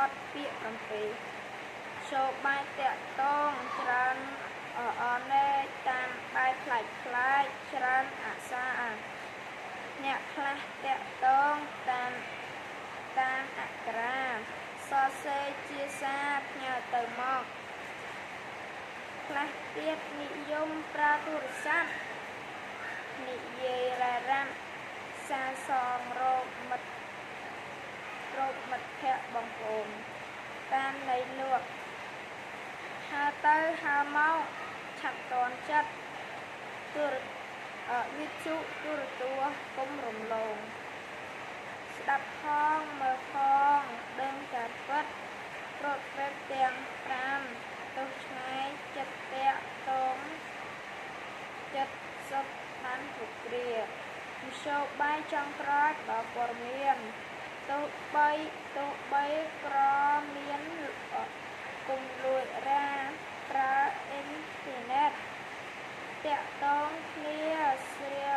ត់ពាក្យកំពីចូលបាយតាក់តងច្រើនអនេកតាមបែបផ្លែកច្រើនអសាអ្នកខ្លះតាក់តងតាមអក្ខរាសរសេរជាសារផ្ញើទៅមកខ្លះទៀតនិយមប្រើទូរស័ព្ទនិយាយរ៉ារ៉ាំសារសងរោគមិត្តភក្តិបងប្អូនតាមន័យលក់ហើទៅហើមកឆាប់តន់ចិត្តវិទ្យុទូរទស្សន៍កុំរំលងស្ដាប់ផងមើលផងដឹងតែពិតរត់វេបទាំង5ទៅឆ្ងាយចិត្តតាក់តងចិត្តសុខបានគ្រប់គ្រាវិសោបាយចង់ក្រោយដល់ព័ត៌មានទោះបីក្រមានគុំលួចរាប្រើអ៊ីនធឺណិតតាក់តងគ្នាស្រាវ